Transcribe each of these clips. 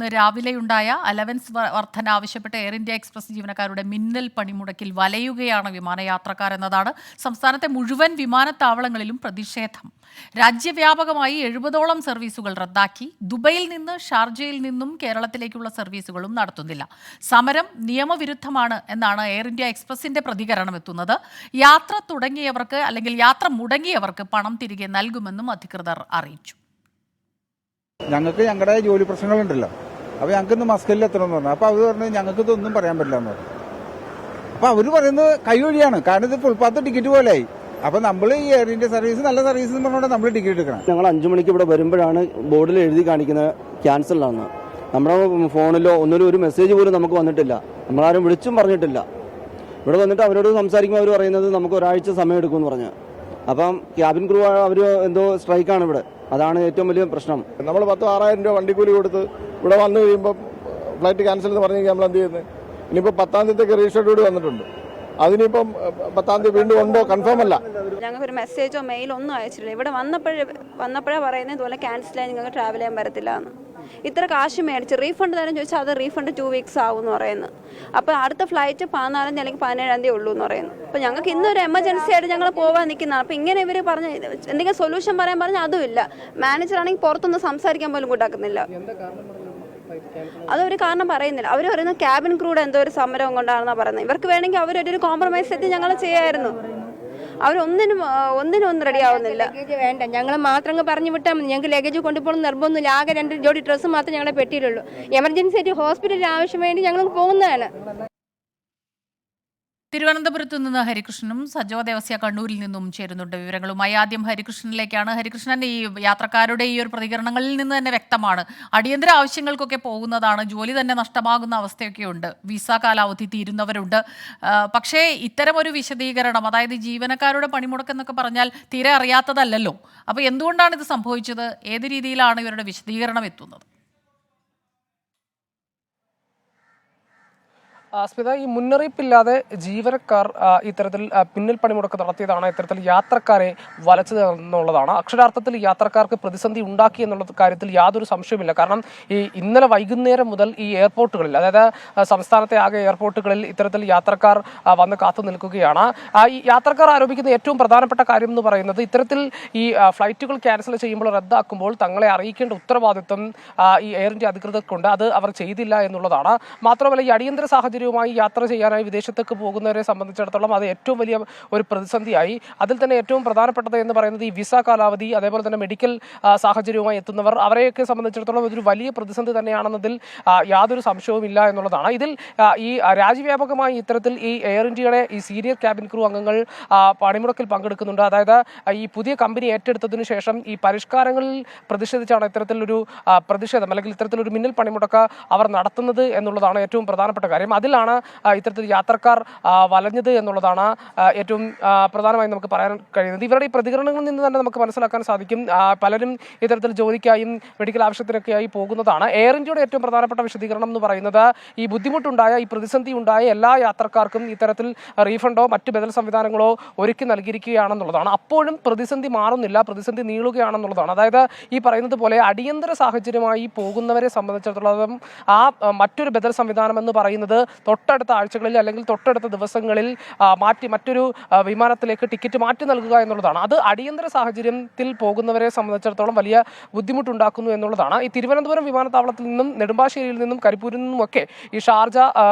ഇന്ന് രാവിലെയുണ്ടായ അലവൻസ് വർധന ആവശ്യപ്പെട്ട് എയർ ഇന്ത്യ എക്സ്പ്രസ് ജീവനക്കാരുടെ മിന്നൽ പണിമുടക്കിൽ വലയുകയാണ് വിമാനയാത്രക്കാർ എന്നതാണ് സംസ്ഥാനത്തെ മുഴുവൻ വിമാനത്താവളങ്ങളിലും പ്രതിഷേധം. രാജ്യവ്യാപകമായി 70ഓളം സർവീസുകൾ റദ്ദാക്കി. ദുബൈയിൽ നിന്ന് ഷാർജയിൽ നിന്നും കേരളത്തിലേക്കുള്ള സർവീസുകളും നടത്തുന്നില്ല. സമരം നിയമവിരുദ്ധമാണ് എന്നാണ് എയർ ഇന്ത്യ എക്സ്പ്രസിന്റെ പ്രതികരണം എത്തുന്നത്. യാത്ര തുടങ്ങിയവർക്ക് അല്ലെങ്കിൽ യാത്ര മുടങ്ങിയവർക്ക് പണം തിരികെ നൽകുമെന്നും അധികൃതർ അറിയിച്ചു. ഞങ്ങൾക്ക് ഞങ്ങളുടെ ജോലി പ്രശ്നങ്ങളുണ്ടല്ലോ, അപ്പോൾ ഞങ്ങൾക്ക് ഇന്ന് മസ്കലിൽ എത്തണമെന്ന് പറഞ്ഞു. അപ്പോൾ അവർ പറഞ്ഞു ഞങ്ങൾക്ക് ഇതൊന്നും പറയാൻ പറ്റില്ല എന്ന് പറഞ്ഞു. അപ്പോൾ അവർ പറയുന്നത് കൈവഴിയാണ്, കാരണം ഇത് ഫുൾപാത്ത് ടിക്കറ്റ് പോലെയായി. അപ്പോൾ നമ്മൾ ഈ എയർ ഇന്ത്യ സർവീസ് നല്ല സർവീസ് എന്ന് പറഞ്ഞുകൊണ്ട് നമ്മൾ ടിക്കറ്റ് എടുക്കണം. ഞങ്ങൾ 5 മണിക്ക് ഇവിടെ വരുമ്പോഴാണ് ബോർഡിൽ എഴുതി കാണിക്കുന്നത് ക്യാൻസലാണെന്ന്. നമ്മുടെ ഫോണിലോ ഒന്നിലും ഒരു മെസ്സേജ് പോലും നമുക്ക് വന്നിട്ടില്ല, നമ്മളാരും വിളിച്ചും പറഞ്ഞിട്ടില്ല. ഇവിടെ വന്നിട്ട് അവരോട് സംസാരിക്കുമ്പോൾ അവർ പറയുന്നത് നമുക്ക് ഒരാഴ്ച സമയം എടുക്കുമെന്ന് പറഞ്ഞു. അപ്പം ക്യാബിൻ ക്രൂ അവർ എന്തോ സ്ട്രൈക്കാണ് ഇവിടെ, അതാണ് ഏറ്റവും വലിയ പ്രശ്നം. നമ്മൾ 10,000-6,000 രൂപ വണ്ടിക്കൂലി കൊടുത്ത് ഇവിടെ വന്നു കഴിയുമ്പോൾ ഫ്ലൈറ്റ് ക്യാൻസൽ എന്ന് പറഞ്ഞു കഴിഞ്ഞാൽ നമ്മൾ എന്ത് ചെയ്യുന്നത്? ഇനിയിപ്പോൾ 10-ാം തീയതിക്ക് റീഷെഡ്യൂൾ വന്നിട്ടുണ്ട്, അതിനിപ്പം 10-ാം തീയതി വീണ്ടും ഉണ്ടോ കൺഫേം അല്ല. ഞങ്ങൾക്കൊരു മെസ്സേജോ മെയിലോ ഒന്നും അയച്ചിട്ടില്ല. ഇവിടെ വന്നപ്പോഴേ പറയുന്നത് ഇതുപോലെ ക്യാൻസലായി, നിങ്ങൾക്ക് ട്രാവൽ ചെയ്യാൻ പറ്റത്തില്ല എന്ന്. ഇത്ര കാശ് മേടിച്ച് റീഫണ്ട് തരാൻ ചോദിച്ചാൽ അത് റീഫണ്ട് 2 വീക്സ് ആവും എന്ന് പറയുന്നത്. അപ്പോൾ അടുത്ത ഫ്ലൈറ്റ് 14-ാം തീയതി അല്ലെങ്കിൽ 17-ാം തീയതി ഉള്ളൂ എന്ന് പറയുന്നു. അപ്പോൾ ഞങ്ങൾക്ക് ഇന്നൊരു എമർജൻസി ആയിട്ട് ഞങ്ങൾ പോകാൻ നിൽക്കുന്നതാണ്. അപ്പോൾ ഇങ്ങനെ ഇവർ പറഞ്ഞ് എന്തെങ്കിലും സൊല്യൂഷൻ പറയാൻ പറഞ്ഞാൽ അതുമില്ല. മാനേജർ ആണെങ്കിൽ പുറത്തൊന്നും സംസാരിക്കാൻ പോലും കൂട്ടാക്കുന്നില്ല. അതൊരു കാരണം പറയുന്നില്ല. അവർ പറയുന്നത് ക്യാബിൻ ക്രൂഡ് എന്തോ ഒരു സമരം കൊണ്ടാണെന്നാണ് പറയുന്നത്. ഇവർക്ക് വേണമെങ്കിൽ അവരൊരു കോംപ്രമൈസ് എത്തി ഞങ്ങൾ ചെയ്യായിരുന്നു. അവരൊന്നിനും റെഡി ആവുന്നില്ല. വേണ്ട, ഞങ്ങൾ മാത്രം പറഞ്ഞു വിട്ടാൽ മതി. ഞങ്ങൾക്ക് ലഗേജ് കൊണ്ടുപോകണം നിർബന്ധമില്ല. ആകെ 2 ജോഡി ഡ്രസ്സ് മാത്രമേ ഞങ്ങളെ പെട്ടിയിലുള്ളൂ. എമർജൻസി ആയിട്ട് ഹോസ്പിറ്റലിൽ ആവശ്യം വേണ്ടി ഞങ്ങൾ പോകുന്നതാണ്. തിരുവനന്തപുരത്ത് നിന്ന് ഹരികൃഷ്ണനും സജോ ദേവസ്യ കണ്ണൂരിൽ നിന്നും ചേരുന്നുണ്ട് വിവരങ്ങളുമായി. ആദ്യം ഹരികൃഷ്ണനിലേക്കാണ്. ഹരികൃഷ്ണൻ, ഈ യാത്രക്കാരുടെ ഈ ഒരു പ്രതികരണങ്ങളിൽ നിന്ന് തന്നെ വ്യക്തമാണ്, അടിയന്തര ആവശ്യങ്ങൾക്കൊക്കെ പോകുന്നതാണ്, ജോലി തന്നെ നഷ്ടമാകുന്ന അവസ്ഥയൊക്കെയുണ്ട്, വിസ കാലാവധി തീരുന്നവരുണ്ട്. പക്ഷേ ഇത്തരം ഒരു വിശദീകരണം, അതായത് ജീവനക്കാരുടെ പണിമുടക്കെന്നൊക്കെ പറഞ്ഞാൽ തീരെ അറിയാത്തതല്ലല്ലോ. അപ്പോൾ എന്തുകൊണ്ടാണ് ഇത് സംഭവിച്ചത്? ഏത് രീതിയിലാണ് ഇവരുടെ വിശദീകരണം എത്തുന്നത്? സ്മിത, ഈ മുന്നറിയിപ്പില്ലാതെ ജീവനക്കാർ ഇത്തരത്തിൽ പിന്നിൽ പണിമുടക്ക് നടത്തിയതാണ് ഇത്തരത്തിൽ യാത്രക്കാരെ വലച്ചത് എന്നുള്ളതാണ്. അക്ഷരാർത്ഥത്തിൽ യാത്രക്കാർക്ക് പ്രതിസന്ധി ഉണ്ടാക്കി എന്നുള്ള കാര്യത്തിൽ യാതൊരു സംശയവുമില്ല. കാരണം ഈ ഇന്നലെ വൈകുന്നേരം മുതൽ ഈ എയർപോർട്ടുകളിൽ, അതായത് സംസ്ഥാനത്തെ ആകെ എയർപോർട്ടുകളിൽ ഇത്തരത്തിൽ യാത്രക്കാർ വന്ന് കാത്തു നിൽക്കുകയാണ്. ഈ യാത്രക്കാർ ആരോപിക്കുന്ന ഏറ്റവും പ്രധാനപ്പെട്ട കാര്യം എന്ന് പറയുന്നത്, ഇത്തരത്തിൽ ഈ ഫ്ലൈറ്റുകൾ ക്യാൻസൽ ചെയ്യുമ്പോൾ, റദ്ദാക്കുമ്പോൾ തങ്ങളെ അറിയിക്കേണ്ട ഉത്തരവാദിത്വം ഈ എയർ ഇന്ത്യ അധികൃതർക്കുണ്ട്. അത് അവർ ചെയ്തില്ല എന്നുള്ളതാണ്. മാത്രമല്ല, ഈ അടിയന്തര സാഹചര്യവുമായി യാത്ര ചെയ്യാനായി വിദേശത്തേക്ക് പോകുന്നവരെ സംബന്ധിച്ചിടത്തോളം അത് ഏറ്റവും വലിയ ഒരു പ്രതിസന്ധിയായി. അതിൽ തന്നെ ഏറ്റവും പ്രധാനപ്പെട്ടത് എന്ന് പറയുന്നത് ഈ വിസ കാലാവധി, അതേപോലെ തന്നെ മെഡിക്കൽ സാഹചര്യവുമായി എത്തുന്നവർ, അവരെയൊക്കെ സംബന്ധിച്ചിടത്തോളം ഇതൊരു വലിയ പ്രതിസന്ധി തന്നെയാണെന്നതിൽ യാതൊരു സംശയവും ഇല്ല എന്നുള്ളതാണ്. ഇതിൽ ഈ രാജ്യവ്യാപകമായി ഇത്തരത്തിൽ ഈ എയർ ഇന്ത്യയുടെ ഈ സീനിയർ ക്യാബിൻ ക്രൂ അംഗങ്ങൾ പണിമുടക്കിൽ പങ്കെടുക്കുന്നുണ്ട്. അതായത് ഈ പുതിയ കമ്പനി ഏറ്റെടുത്തതിനു ശേഷം ഈ പരിഷ്കാരങ്ങളിൽ പ്രതിഷേധിച്ചാണ് ഇത്തരത്തിലൊരു പ്രതിഷേധം അല്ലെങ്കിൽ ഇത്തരത്തിലൊരു മിന്നൽ പണിമുടക്ക് അവർ നടത്തുന്നത് എന്നുള്ളതാണ് ഏറ്റവും പ്രധാനപ്പെട്ട കാര്യം. അതിലാണ് ഇത്തരത്തിൽ യാത്രക്കാർ വലഞ്ഞത് എന്നുള്ളതാണ് ഏറ്റവും പ്രധാനമായി നമുക്ക് പറയാൻ കഴിയുന്നത്. ഇവരുടെ ഈ പ്രതികരണങ്ങളിൽ നിന്ന് തന്നെ നമുക്ക് മനസ്സിലാക്കാൻ സാധിക്കും, പലരും ഇത്തരത്തിൽ ജോലിക്കായും മെഡിക്കൽ ആവശ്യത്തിനൊക്കെയായി പോകുന്നതാണ്. എയർ ഇന്ത്യയുടെ ഏറ്റവും പ്രധാനപ്പെട്ട വിശദീകരണം എന്ന് പറയുന്നത്, ഈ ബുദ്ധിമുട്ടുണ്ടായ, ഈ പ്രതിസന്ധി ഉണ്ടായ എല്ലാ യാത്രക്കാർക്കും ഇത്തരത്തിൽ റീഫണ്ടോ മറ്റ് ബദൽ സംവിധാനങ്ങളോ ഒരുക്കി നൽകിയിരിക്കുകയാണെന്നുള്ളതാണ്. അപ്പോഴും പ്രതിസന്ധി മാറുന്നില്ല, പ്രതിസന്ധി നീളുകയാണെന്നുള്ളതാണ്. അതായത് ഈ പറയുന്നത് പോലെ അടിയന്തര സാഹചര്യമായി പോകുന്നവരെ സംബന്ധിച്ചിടത്തോളം മറ്റൊരു ബദൽ സംവിധാനം എന്ന് പറയുന്നത് തൊട്ടടുത്ത ആഴ്ചകളിൽ അല്ലെങ്കിൽ തൊട്ടടുത്ത ദിവസങ്ങളിൽ മറ്റൊരു വിമാനത്തിലേക്ക് ടിക്കറ്റ് മാറ്റി നൽകുക എന്നുള്ളതാണ്. അത് അടിയന്തര സാഹചര്യത്തിൽ പോകുന്നവരെ സംബന്ധിച്ചിടത്തോളം വലിയ ബുദ്ധിമുട്ടുണ്ടാക്കുന്നു എന്നുള്ളതാണ്. ഈ തിരുവനന്തപുരം വിമാനത്താവളത്തിൽ നിന്നും നെടുമ്പാശ്ശേരിയിൽ നിന്നും കരിപ്പൂരിൽ നിന്നുമൊക്കെ ഈ ഷാർജ,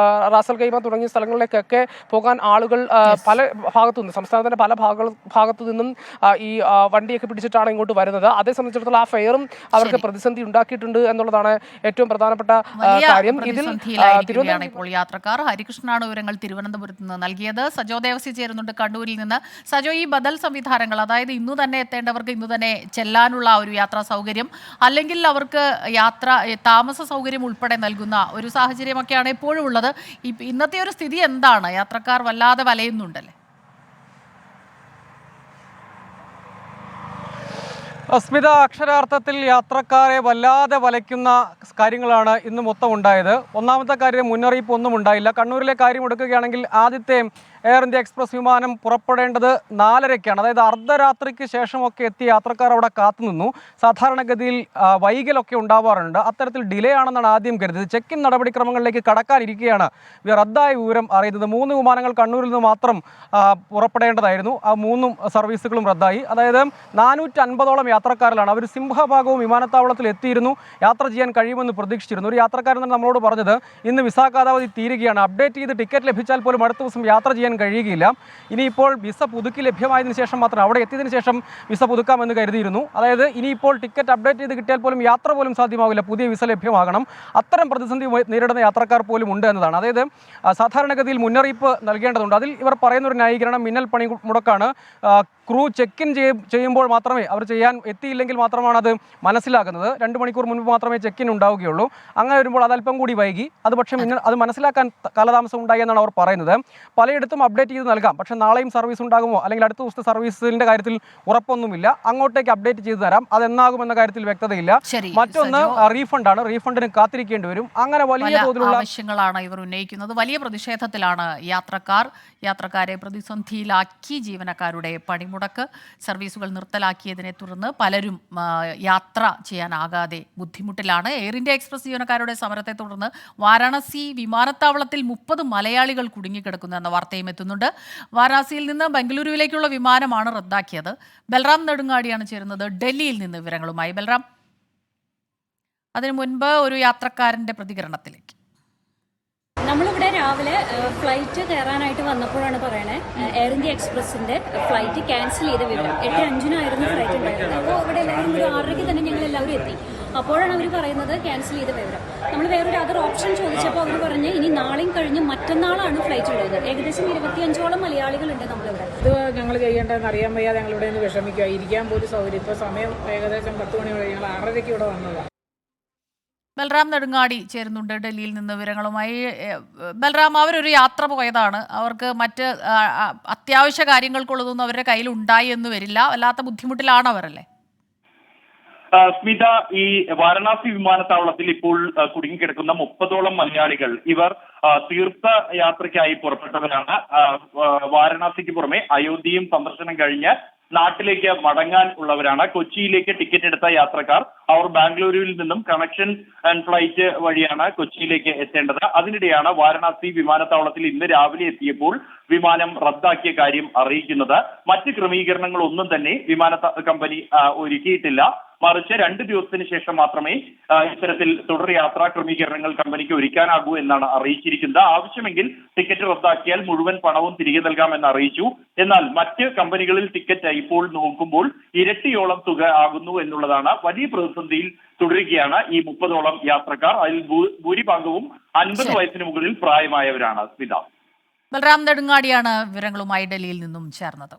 റാസൽ ഖൈമ തുടങ്ങിയ സ്ഥലങ്ങളിലേക്കൊക്കെ പോകാൻ ആളുകൾ പല ഭാഗത്തു നിന്നും, സംസ്ഥാനത്തിന്റെ പല ഭാഗത്തു നിന്നും ഈ വണ്ടിയൊക്കെ പിടിച്ചിട്ടാണ് ഇങ്ങോട്ട് വരുന്നത്. അതേ സംബന്ധിച്ചിടത്തോളം ആ ഫെയറും അവർക്ക് പ്രതിസന്ധി ഉണ്ടാക്കിയിട്ടുണ്ട് എന്നുള്ളതാണ് ഏറ്റവും പ്രധാനപ്പെട്ട കാര്യം. ഇതിൽ യാത്രക്കാർ. ഹരികൃഷ്ണനാണ് വിവരങ്ങൾ തിരുവനന്തപുരത്ത് നിന്ന് നൽകിയത്. സജോ ദേവസ്യ ചേരുന്നുണ്ട് കണ്ണൂരിൽ നിന്ന്. സജോ, ഈ ബദൽ സംവിധാനങ്ങൾ, അതായത് ഇന്നു തന്നെ എത്തേണ്ടവർക്ക് ഇന്നു തന്നെ ചെല്ലാനുള്ള ഒരു യാത്രാ സൗകര്യം, അല്ലെങ്കിൽ അവർക്ക് താമസ സൗകര്യം ഉൾപ്പെടെ നൽകുന്ന ഒരു സാഹചര്യമൊക്കെയാണ് എപ്പോഴും ഉള്ളത്. ഇന്നത്തെ ഒരു സ്ഥിതി എന്താണ്? യാത്രക്കാർ വല്ലാതെ വലയുന്നുണ്ടല്ലേ? സ്മിത, അക്ഷരാർത്ഥത്തിൽ യാത്രക്കാരെ വല്ലാതെ വലയ്ക്കുന്ന കാര്യങ്ങളാണ് ഇന്ന് മൊത്തം ഉണ്ടായത്. ഒന്നാമത്തെ കാര്യം, മുന്നറിയിപ്പ് ഒന്നും ഉണ്ടായില്ല. കണ്ണൂരിലെ കാര്യം എടുക്കുകയാണെങ്കിൽ ആദ്യത്തെ എയർ ഇന്ത്യ എക്സ്പ്രസ് വിമാനം പുറപ്പെടേണ്ടത് 4:30-ക്കാണ്. അതായത് അർദ്ധരാത്രിക്ക് ശേഷമൊക്കെ എത്തിയ യാത്രക്കാർ അവിടെ കാത്തുനിന്നു. സാധാരണഗതിയിൽ വൈകലൊക്കെ ഉണ്ടാവാറുണ്ട്. അത്തരത്തിൽ ഡിലേ ആണെന്നാണ് ആദ്യം കരുതിയത്. ചെക്ക് ഇൻ നടപടിക്രമങ്ങളിലേക്ക് കടക്കാനിരിക്കുകയാണ് റദ്ദായ വിവരം അറിയുന്നത്. 3 വിമാനങ്ങൾ കണ്ണൂരിൽ നിന്ന് മാത്രം പുറപ്പെടേണ്ടതായിരുന്നു. ആ 3 സർവീസുകളും റദ്ദായി. അതായത് 450ഓളം യാത്രക്കാരിലാണ്. അവർ സിംഹഭാഗവും വിമാനത്താവളത്തിൽ എത്തിയിരുന്നു. യാത്ര ചെയ്യാൻ കഴിയുമെന്ന് പ്രതീക്ഷിച്ചിരുന്നു. ഒരു യാത്രക്കാരൻ തന്നെ നമ്മളോട് പറഞ്ഞത് ഇന്ന് വിസ കാലാവധി തീരുകയാണ്, അപ്ഡേറ്റ് ചെയ്ത് ടിക്കറ്റ് ലഭിച്ചാൽ പോലും അടുത്ത ദിവസം യാത്ര ചെയ്യാൻ കഴിയുകയില്ല. ഇനിയിപ്പോൾ വിസ പുതുക്കി ലഭ്യമായതിനു ശേഷം മാത്രം, അവിടെ എത്തിയതിനു ശേഷം വിസ പുതുക്കാമെന്ന് കരുതിയിരുന്നു. അതായത് ഇനിയിപ്പോൾ ടിക്കറ്റ് അപ്ഡേറ്റ് ചെയ്ത് കിട്ടിയാൽ പോലും യാത്ര പോലും സാധ്യമാവില്ല, പുതിയ വിസ ലഭ്യമാകണം. അത്തരം പ്രതിസന്ധി നേരിടുന്ന യാത്രക്കാർ പോലും ഉണ്ട് എന്നതാണ്. അതായത് സാധാരണഗതിയിൽ മുന്നറിയിപ്പ് നൽകേണ്ടതുണ്ട്. അതിൽ ഇവർ പറയുന്നൊരു ന്യായീകരണം മിന്നൽ പണിമുടക്കാണ്. ക്രൂ ചെക്ക് ഇൻ ചെയ്യുമ്പോൾ മാത്രമേ, അവർ ചെയ്യാൻ എത്തിയില്ലെങ്കിൽ മാത്രമാണ് അത് മനസ്സിലാക്കുന്നത്. 2 മണിക്കൂർ മുൻപ് മാത്രമേ ചെക്ക് ഇൻ ഉണ്ടാവുകയുള്ളൂ. അങ്ങനെ വരുമ്പോൾ അത് അല്പം കൂടി വൈകി. അത് പക്ഷേ അത് മനസ്സിലാക്കാൻ കാലതാമസം ഉണ്ടായി എന്നാണ് അവർ പറയുന്നത്. പലയിടത്തും അപ്ഡേറ്റ് ചെയ്ത് നൽകാം, പക്ഷേ നാളെയും സർവീസ് ഉണ്ടാകുമോ അല്ലെങ്കിൽ അടുത്ത ദിവസത്തെ സർവീസിന്റെ കാര്യത്തിൽ ഉറപ്പൊന്നുമില്ല. അങ്ങോട്ടേക്ക് അപ്ഡേറ്റ് ചെയ്ത് തരാം, അതെന്നാകുമെന്ന കാര്യത്തിൽ വ്യക്തതയില്ല. മറ്റൊന്ന് റീഫണ്ടാണ്. റീഫണ്ടിന് കാത്തിരിക്കേണ്ടി വരും. അങ്ങനെ വലിയ തോതിലുള്ള ആവശ്യങ്ങളാണ് ഇവർ ഉന്നയിക്കുന്നത്. വലിയ പ്രതിഷേധത്തിലാണ് യാത്രക്കാരെ പ്രതിസന്ധിയിലാക്കി ജീവനക്കാരുടെ പണിമുടക്ക്. സർവീസുകൾ നിർത്തലാക്കിയതിനെ തുടർന്ന് പലരും യാത്ര ചെയ്യാനാകാതെ ബുദ്ധിമുട്ടിലാണ്. എയർ ഇന്ത്യ എക്സ്പ്രസ് ജീവനക്കാരുടെ സമരത്തെ തുടർന്ന് വാരാണസി വിമാനത്താവളത്തിൽ 30 മലയാളികൾ കുടുങ്ങിക്കിടക്കുന്നു എന്ന വാർത്തയും എത്തുന്നുണ്ട്. വാരാണസിയിൽ നിന്ന് ബംഗളൂരുവിലേക്കുള്ള വിമാനമാണ് റദ്ദാക്കിയത്. ബൽറാം നെടുങ്ങാടിയാണ് ചേരുന്നത് ഡൽഹിയിൽ നിന്ന് വിവരങ്ങളുമായി. ബൽറാം, അതിനു മുൻപ് ഒരു യാത്രക്കാരന്റെ പ്രതികരണത്തിലേക്ക്. നമ്മളിവിടെ രാവിലെ ഫ്ലൈറ്റ് കയറാനായിട്ട് വന്നപ്പോഴാണ് പറയണേ എയർ ഇന്ത്യ എക്സ്പ്രസിന്റെ ഫ്ലൈറ്റ് ക്യാൻസൽ ചെയ്ത വിവരം. 8:05 ഫ്ലൈറ്റ് ഉണ്ടായിരുന്നത്. അപ്പോൾ ഇവിടെ എല്ലാവരും ഒരു 6:30 തന്നെ ഞങ്ങൾ എല്ലാവരും എത്തി. അപ്പോഴാണ് അവർ പറയുന്നത് ക്യാൻസൽ ചെയ്ത വിവരം. നമ്മൾ വേറൊരു അതർ ഓപ്ഷൻ ചോദിച്ചപ്പോൾ അവർ പറഞ്ഞ് ഇനി നാളെയും കഴിഞ്ഞ് മറ്റന്നാളാണ് ഫ്ലൈറ്റ് ഉള്ളത്. ഏകദേശം 25ഓളം മലയാളികളുണ്ട് നമ്മളിവിടെ. ഇത് ഞങ്ങൾ ചെയ്യേണ്ടതെന്ന് അറിയാൻ വയ്യാതെ ഞങ്ങൾ ഇവിടെ നിന്ന് വിഷമിക്കുക. ഇരിക്കാൻ പോലും സൗകര്യം. ഇപ്പോൾ സമയം ഏകദേശം 10 മണി വരെ. ഞങ്ങൾ 6:30-ക്ക് ഇവിടെ വന്നതാണ്. ബൽറാം നെടുങ്ങാടി ചേരുന്നുണ്ട് ഡൽഹിയിൽ നിന്ന് വിവരങ്ങളുമായി. ബൽറാം, അവരൊരു യാത്ര പോയതാണ്. അവർക്ക് മറ്റ് അത്യാവശ്യ കാര്യങ്ങൾക്കുള്ളതൊന്നും അവരുടെ കയ്യിൽ ഉണ്ടായി എന്ന് വരില്ല. വല്ലാത്ത ബുദ്ധിമുട്ടിലാണ് അവരല്ലേ? സ്മിത, ഈ വാരണാസി വിമാനത്താവളത്തിൽ ഇപ്പോൾ കുടുങ്ങിക്കിടക്കുന്ന 30ഓളം മലയാളികൾ ഇവർ തീർത്ഥയാത്രയ്ക്കായി പുറപ്പെട്ടവരാണ്. വാരണാസിക്ക് പുറമെ അയോധ്യയും സന്ദർശനം കഴിഞ്ഞ് നാട്ടിലേക്ക് മടങ്ങാൻ ഉള്ളവരാണ്. കൊച്ചിയിലേക്ക് ടിക്കറ്റ് എടുത്ത യാത്രക്കാർ അവർ ബാംഗ്ലൂരുവിൽ നിന്നും കണക്ഷൻ ആൻഡ് ഫ്ലൈറ്റ് വഴിയാണ് കൊച്ചിയിലേക്ക് എത്തേണ്ടത്. അതിനിടെയാണ് വാരണാസി വിമാനത്താവളത്തിൽ ഇന്ന് രാവിലെ എത്തിയപ്പോൾ വിമാനം റദ്ദാക്കിയ കാര്യം അറിയിക്കുന്നത്. മറ്റ് ക്രമീകരണങ്ങളൊന്നും തന്നെ വിമാന കമ്പനി ഒരുക്കിയിട്ടില്ല. മറിച്ച് 2 ദിവസത്തിന് ശേഷം മാത്രമേ ഇത്തരത്തിൽ തുടർ യാത്രാ ക്രമീകരണങ്ങൾ കമ്പനിക്ക് ഒരുക്കാനാകൂ എന്നാണ് അറിയിച്ചിരിക്കുന്നത്. ആവശ്യമെങ്കിൽ ടിക്കറ്റ് റദ്ദാക്കിയാൽ മുഴുവൻ പണവും തിരികെ നൽകാമെന്ന് അറിയിച്ചു. എന്നാൽ മറ്റ് കമ്പനികളിൽ ടിക്കറ്റ് ഇപ്പോൾ നോക്കുമ്പോൾ ഇരട്ടിയോളം തുക ആകുന്നു എന്നുള്ളതാണ്. വലിയ പ്രതിസന്ധിയിൽ തുടരുകയാണ് ഈ 30ഓളം യാത്രക്കാർ. അതിൽ ഭൂരിഭാഗവും 50 വയസ്സിന് മുകളിൽ പ്രായമായവരാണ്. സ്മിത. ബൽറാം നെടുങ്ങാടിയാണ് വിവരങ്ങളുമായി ഡൽഹിയിൽ നിന്നും ചേർന്നത്.